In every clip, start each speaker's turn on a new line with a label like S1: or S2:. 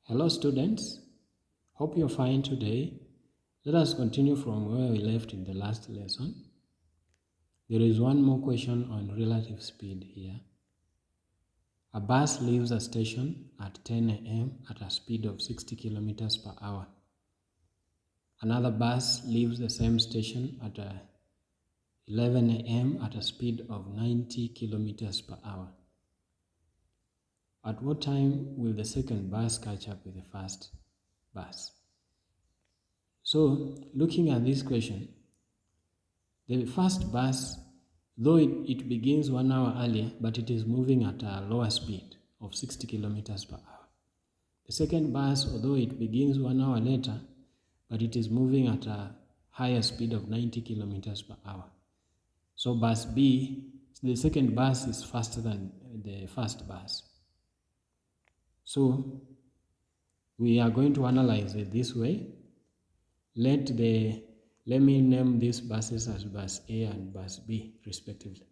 S1: Hello students, hope you're fine today. Let us continue from where we left in the last lesson. There is one more question on relative speed here. A bus leaves a station at 10 a.m. at a speed of 60 kilometers per hour. Another bus leaves the same station at 11 a.m. at a speed of 90 kilometers per hour. At what time will the second bus catch up with the first bus? So, looking at this question, the first bus, though it begins 1 hour earlier, but it is moving at a lower speed of 60 kilometers per hour. The second bus, although it begins 1 hour later, but it is moving at a higher speed of 90 kilometers per hour. So bus B, the second bus is faster than the first bus. So we are going to analyze it this way. Let me name these buses as bus A and bus B respectively,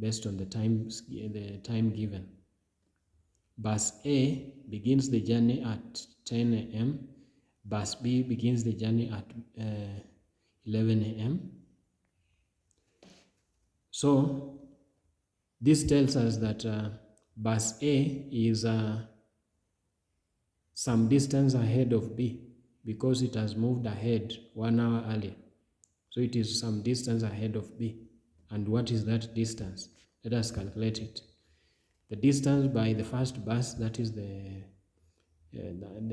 S1: based on the time given. Bus A begins the journey at 10 a.m. Bus B begins the journey at 11 a.m. So this tells us that bus A is some distance ahead of B because it has moved ahead 1 hour earlier. So it is some distance ahead of B. And what is that distance? Let us calculate it. The distance by the first bus, that is the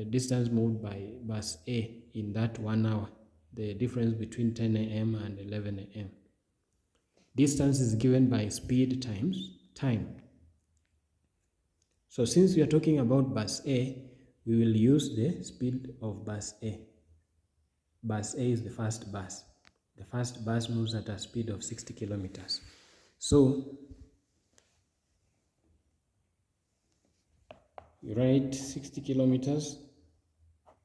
S1: distance moved by bus A in that 1 hour, the difference between 10 a.m. and 11 a.m. Distance is given by speed times time. So since we are talking about bus A, we will use the speed of bus A. Bus A is the first bus. The first bus moves at a speed of 60 kilometers. So you write 60 kilometers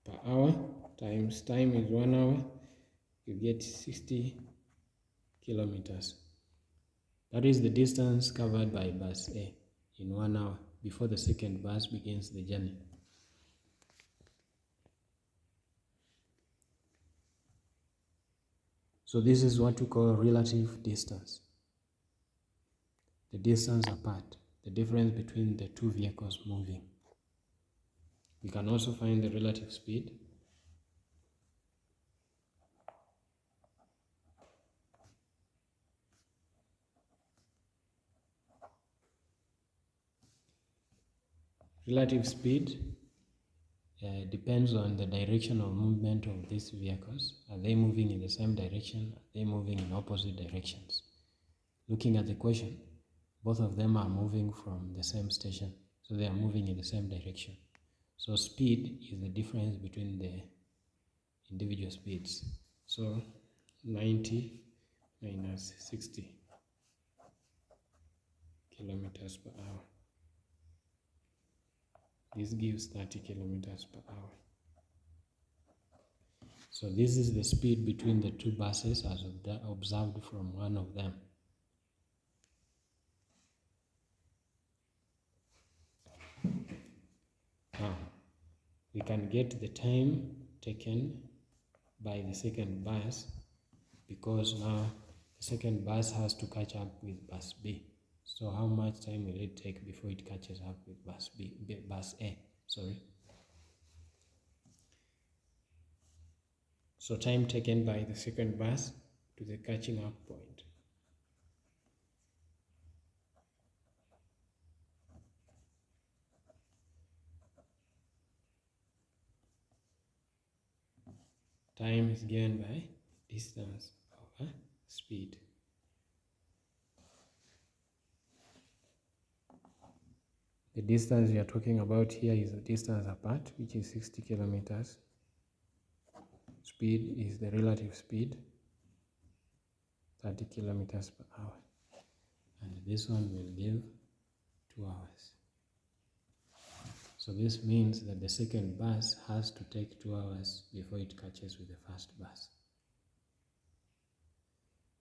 S1: per hour times time is 1 hour, you get 60 kilometers. That is the distance covered by bus A in 1 hour before the second bus begins the journey. So this is what we call relative distance. The distance apart, the difference between the two vehicles moving. We can also find the relative speed. Relative speed depends on the direction of movement of these vehicles. Are they moving in the same direction? Are they moving in opposite directions? Looking at the question, both of them are moving from the same station, so they are moving in the same direction. So speed is the difference between the individual speeds. So 90 minus 60 kilometers per hour. This gives 30 kilometers per hour. So this is the speed between the two buses as observed from one of them. Now, we can get the time taken by the second bus because now the second bus has to catch up with bus B. So how much time will it take before it catches up with bus A? So time taken by the second bus to the catching up point. Time is given by distance over speed. The distance we are talking about here is the distance apart, which is 60 kilometers. Speed is the relative speed, 30 kilometers per hour. And this one will give 2 hours. So this means that the second bus has to take 2 hours before it catches with the first bus.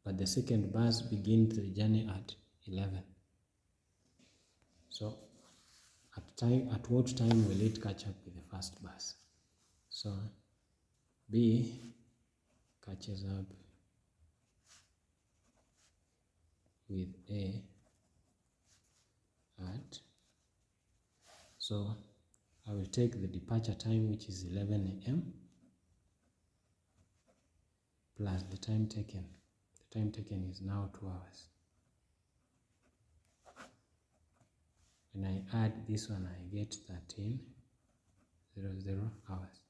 S1: But the second bus begins the journey at 11. So at at what time will it catch up with the first bus? So B catches up with A at, so I will take the departure time, which is 11 a.m. plus the time taken. The time taken is now 2 hours. When I add this one, I get 13:00 hours.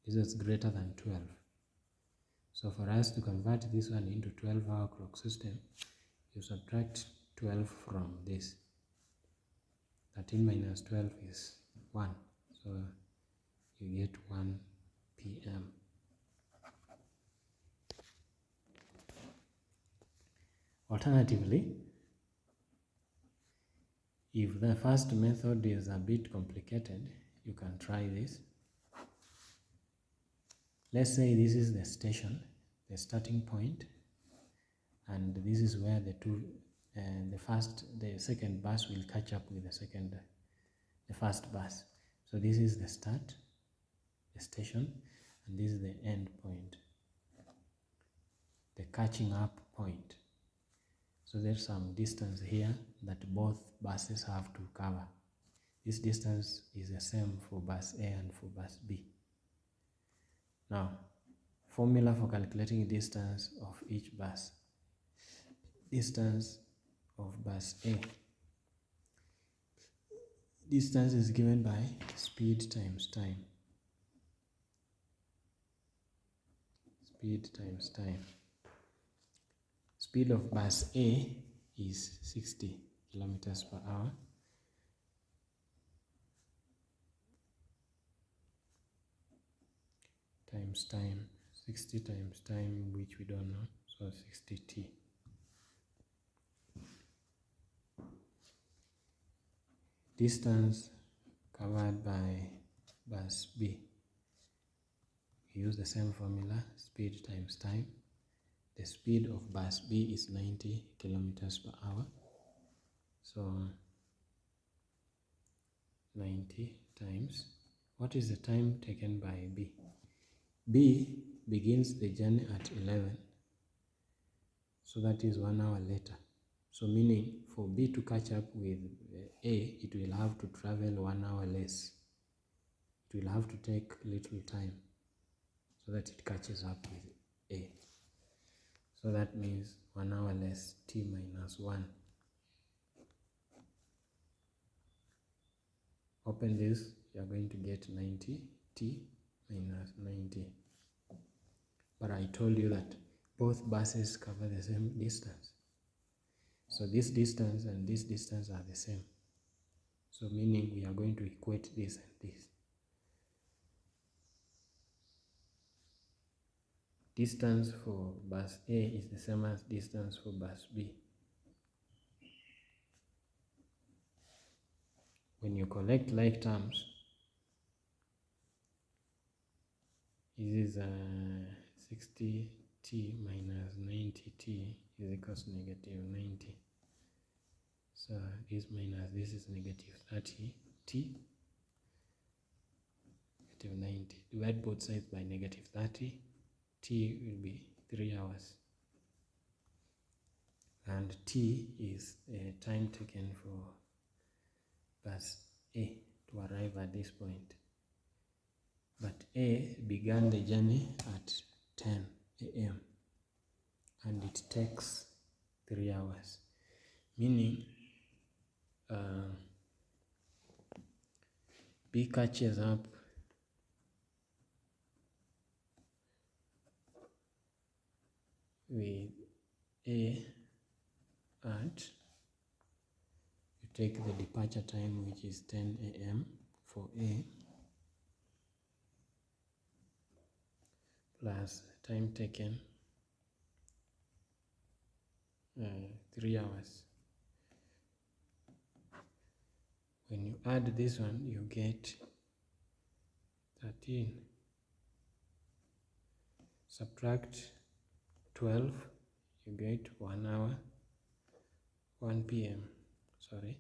S1: This is greater than 12. So for us to convert this one into 12-hour clock system, you subtract 12 from this. 13 minus 12 is 1. So you get 1 p.m. Alternatively, if the first method is a bit complicated, you can try this. Let's say this is the station, the starting point, and this is where the second bus will catch up with the first bus. So this is the start, the station, and this is the end point, the catching up point. So there's some distance here that both buses have to cover. This distance is the same for bus A and for bus B. Now, formula for calculating distance of each bus. Distance of bus A. Distance is given by speed times time. Speed times time. Speed of bus A is 60 kilometers per hour. Times time, 60 times time, which we don't know, so 60t. Distance covered by bus B. We use the same formula, speed times time. The speed of bus B is 90 kilometers per hour. So 90 times, what is the time taken by B? B begins the journey at 11, so that is 1 hour later. So meaning for B to catch up with A, it will have to travel 1 hour less. It will have to take little time so that it catches up with A. So that means 1 hour less, t minus 1. Open this, you are going to get 90, t minus 90. But I told you that both buses cover the same distance. So this distance and this distance are the same. So meaning we are going to equate this and this. Distance for bus A is the same as distance for bus B. When you collect like terms, this is 60t minus 90t is equals to negative 90. So this minus this is negative 30t, negative 90. Divide both sides by negative 30. T will be 3 hours. And T is time taken for bus A to arrive at this point. But A began the journey at 10 a.m. and it takes 3 hours. Meaning B catches up with A at, you take the departure time, which is 10 a.m. for A, plus time taken 3 hours. When you add this one, you get 13. Subtract 12, you get 1 hour, 1 p.m. Sorry.